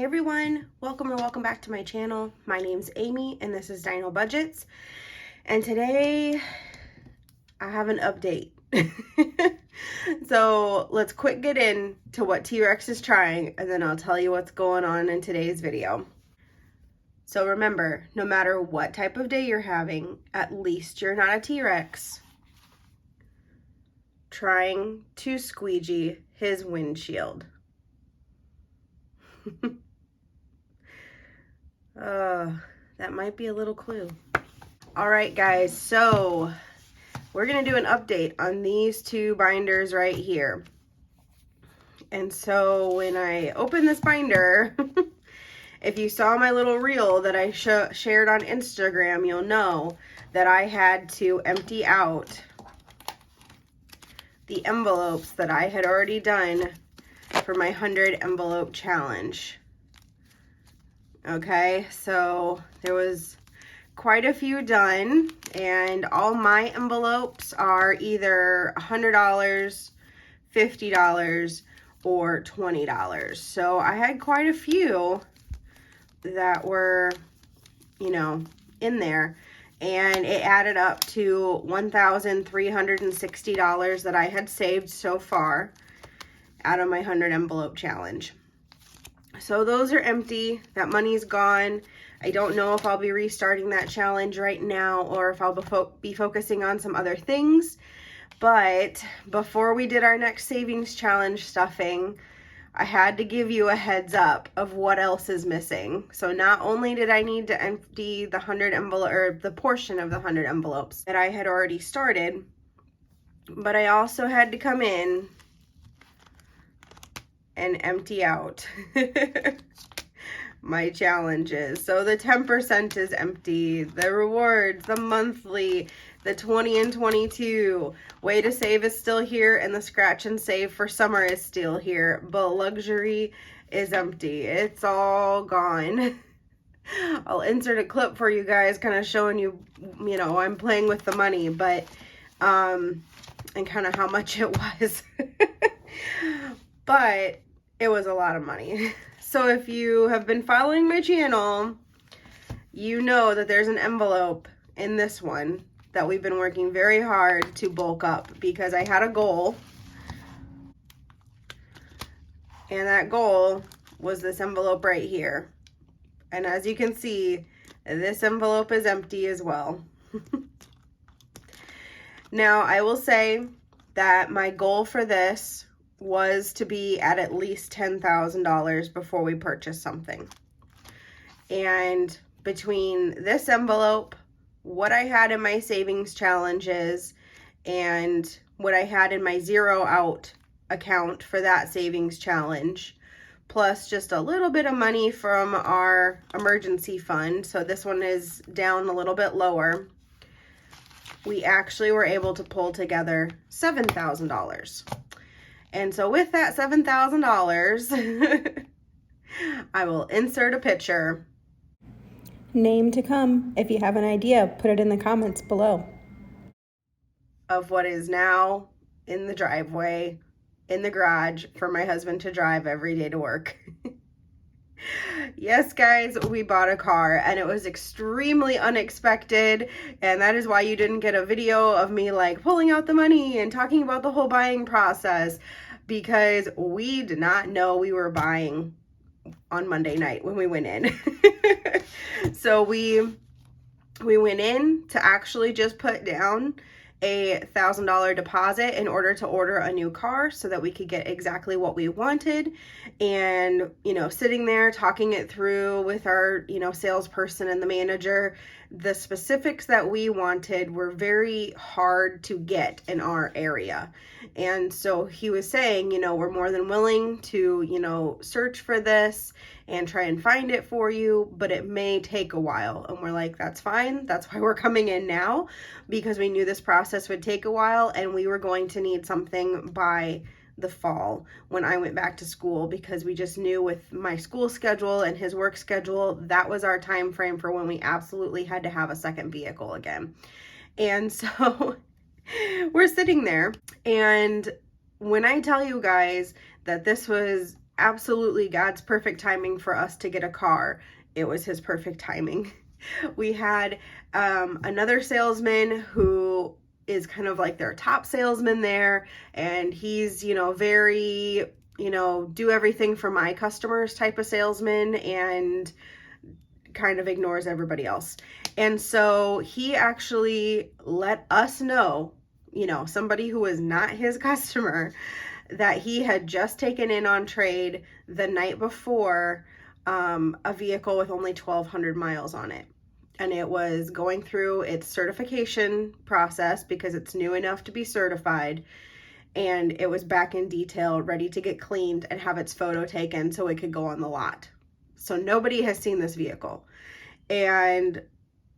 Hey everyone, welcome back to my channel. My name's Amy and this is Dino Budgets. And today I have an update. So let's quick get into what T-Rex is trying and then I'll tell you what's going on in today's video. So remember, no matter what type of day you're having, at least you're not a T-Rex trying to squeegee his windshield. That might be a little clue. All right, guys, so we're gonna do an update on these two binders right here. And so when I open this binder, if you saw my little reel that I shared on Instagram, you'll know that I had to empty out the envelopes that I had already done for my 100 envelope challenge. Okay, so there was quite a few done, and all my envelopes are either $100, $50, or $20. So I had quite a few that were, in there, and it added up to $1,360 that I had saved so far out of my 100 envelope challenge. So those are empty. That money's gone. I don't know if I'll be restarting that challenge right now or if I'll be focusing on some other things. But before we did our next savings challenge stuffing, I had to give you a heads up of what else is missing. So not only did I need to empty the 100 envelope or the portion of the 100 envelopes that I had already started, but I also had to come in and empty out my challenges. So the 10% is empty, the rewards, the monthly, the 20 and 22, way to save is still here, and the scratch and save for summer is still here, but luxury is empty. It's all gone. I'll insert a clip for you guys kind of showing you, I'm playing with the money, but and kind of how much it was. But it was a lot of money. So if you have been following my channel, you know that there's an envelope in this one that we've been working very hard to bulk up because I had a goal. And that goal was this envelope right here. And as you can see, this envelope is empty as well. Now, I will say that my goal for this was to be at least $10,000 before we purchase something. And between this envelope, what I had in my savings challenges, and what I had in my zero out account for that savings challenge, plus just a little bit of money from our emergency fund, so this one is down a little bit lower, we actually were able to pull together $7,000. And so with that $7,000, I will insert a picture. Name to come. If you have an idea, put it in the comments below. Of what is now in the driveway, in the garage, for my husband to drive every day to work. Yes, guys, we bought a car and it was extremely unexpected, and that is why you didn't get a video of me like pulling out the money and talking about the whole buying process, because we did not know we were buying on Monday night when we went in. So we went in to actually just put down a $1,000 deposit in order to order a new car so that we could get exactly what we wanted. And, sitting there talking it through with our, salesperson and the manager, the specifics that we wanted were very hard to get in our area. And so he was saying, we're more than willing to, search for this and try and find it for you, but it may take a while. And we're like, that's fine. That's why we're coming in now, because we knew this process would take a while and we were going to need something by the fall when I went back to school, because we just knew with my school schedule and his work schedule, that was our time frame for when we absolutely had to have a second vehicle again. And so we're sitting there, and when I tell you guys that this was absolutely God's perfect timing for us to get a car. It was his perfect timing. We had another salesman who is kind of like their top salesman there, and he's, very, do everything for my customers type of salesman, and kind of ignores everybody else. And so he actually let us know, somebody who was not his customer, that he had just taken in on trade the night before a vehicle with only 1,200 miles on it. And it was going through its certification process because it's new enough to be certified. And it was back in detail, ready to get cleaned and have its photo taken so it could go on the lot. So nobody has seen this vehicle. And,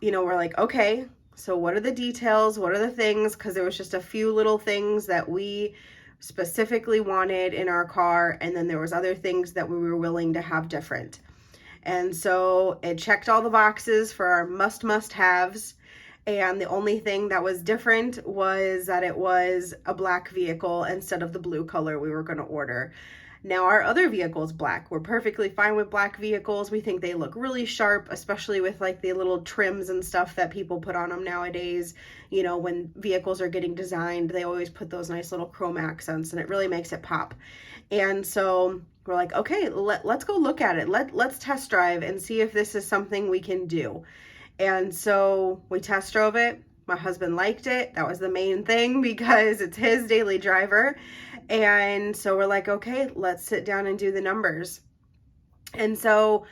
we're like, okay, so what are the details? What are the things? Because there was just a few little things that we specifically wanted in our car. And then there was other things that we were willing to have different. And so it checked all the boxes for our must-haves. And the only thing that was different was that it was a black vehicle instead of the blue color we were going to order. Now, our other vehicle is black. We're perfectly fine with black vehicles. We think they look really sharp, especially with like the little trims and stuff that people put on them nowadays. When vehicles are getting designed, they always put those nice little chrome accents, and it really makes it pop. And so we're like, okay, let's go look at it. Let's test drive and see if this is something we can do. And so we test drove it. My husband liked it. That was the main thing because it's his daily driver. And so we're like, okay, let's sit down and do the numbers. And so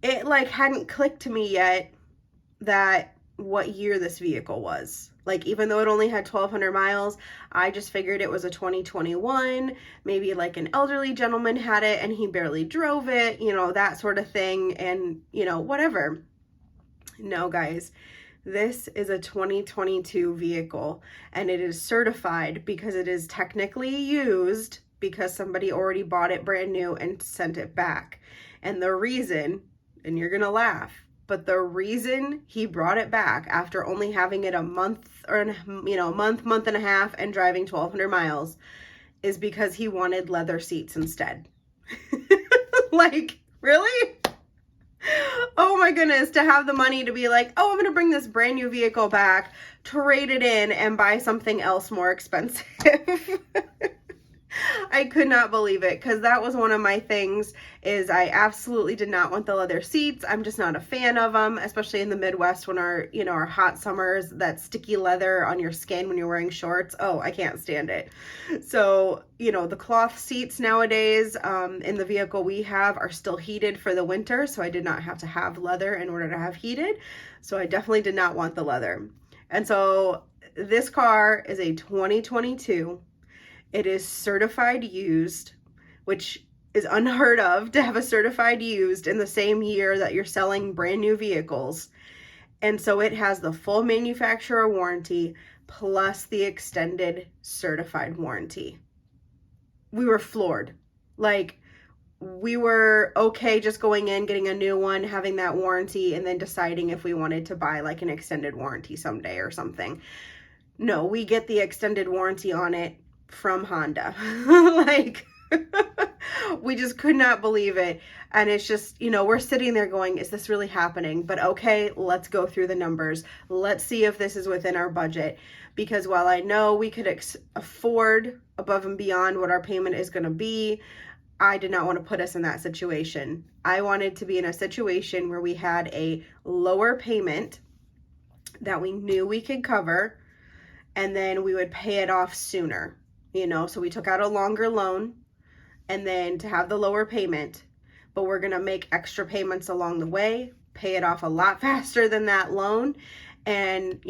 it like hadn't clicked to me yet that what year this vehicle was. Like, even though it only had 1,200 miles, I just figured it was a 2021, maybe like an elderly gentleman had it and he barely drove it, that sort of thing. And, whatever. No, guys, this is a 2022 vehicle, and it is certified because it is technically used because somebody already bought it brand new and sent it back. And the reason, and you're gonna laugh, but the reason he brought it back after only having it a month or month and a half and driving 1,200 miles is because he wanted leather seats instead. Like, really? Oh my goodness, to have the money to be like, oh, I'm going to bring this brand new vehicle back, trade it in, and buy something else more expensive. I could not believe it, because that was one of my things, is I absolutely did not want the leather seats. I'm just not a fan of them, especially in the Midwest when our hot summers, that sticky leather on your skin when you're wearing shorts. Oh, I can't stand it. So, the cloth seats nowadays in the vehicle we have are still heated for the winter, so I did not have to have leather in order to have heated. So I definitely did not want the leather. And so this car is a 2022. It is certified used, which is unheard of to have a certified used in the same year that you're selling brand new vehicles. And so it has the full manufacturer warranty plus the extended certified warranty. We were floored. Like, we were okay just going in, getting a new one, having that warranty, and then deciding if we wanted to buy like an extended warranty someday or something. No, we get the extended warranty on it from Honda. Like, we just could not believe it. And it's just, we're sitting there going, is this really happening? But okay, let's go through the numbers. Let's see if this is within our budget. Because while I know we could afford above and beyond what our payment is going to be, I did not want to put us in that situation. I wanted to be in a situation where we had a lower payment that we knew we could cover, and then we would pay it off sooner. So we took out a longer loan, and then to have the lower payment, but we're going to make extra payments along the way, pay it off a lot faster than that loan, and,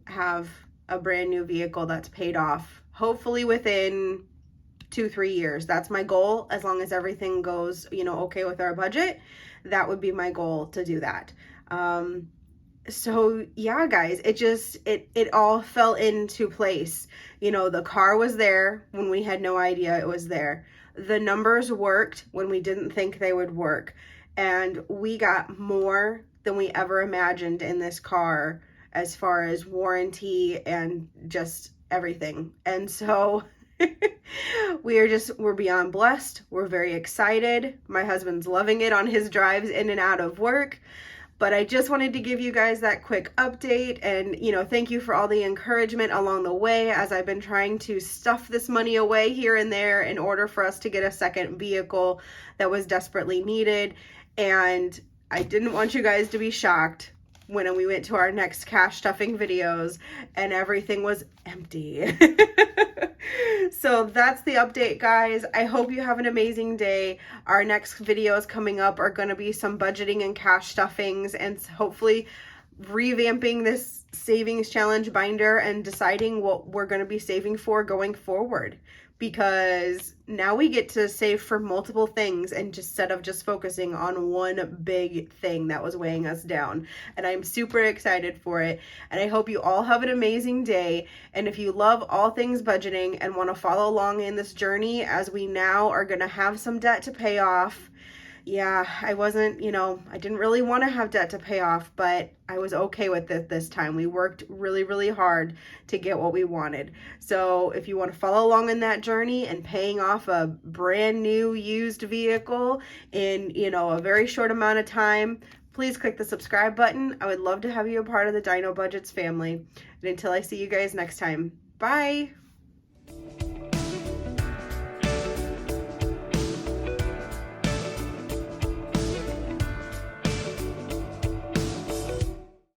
have a brand new vehicle that's paid off, hopefully within 2-3 years. That's my goal. As long as everything goes, okay with our budget, that would be my goal, to do that. So yeah, guys, it all fell into place. The car was there when we had no idea it was there. The numbers worked when we didn't think they would work. And we got more than we ever imagined in this car as far as warranty and just everything. And so We're beyond blessed. We're very excited. My husband's loving it on his drives in and out of work. But I just wanted to give you guys that quick update and, thank you for all the encouragement along the way as I've been trying to stuff this money away here and there in order for us to get a second vehicle that was desperately needed. And I didn't want you guys to be shocked when we went to our next cash stuffing videos and everything was empty. So that's the update, guys. I hope you have an amazing day. Our next videos coming up are going to be some budgeting and cash stuffings and hopefully revamping this savings challenge binder and deciding what we're going to be saving for going forward, because now we get to save for multiple things and instead of just focusing on one big thing that was weighing us down. And I'm super excited for it. And I hope you all have an amazing day. And if you love all things budgeting and want to follow along in this journey, as we now are going to have some debt to pay off. Yeah, I didn't really want to have debt to pay off, but I was okay with it this time. We worked really, really hard to get what we wanted. So if you want to follow along in that journey and paying off a brand new used vehicle in, a very short amount of time, please click the subscribe button. I would love to have you a part of the Dino Budgets family. And until I see you guys next time, bye.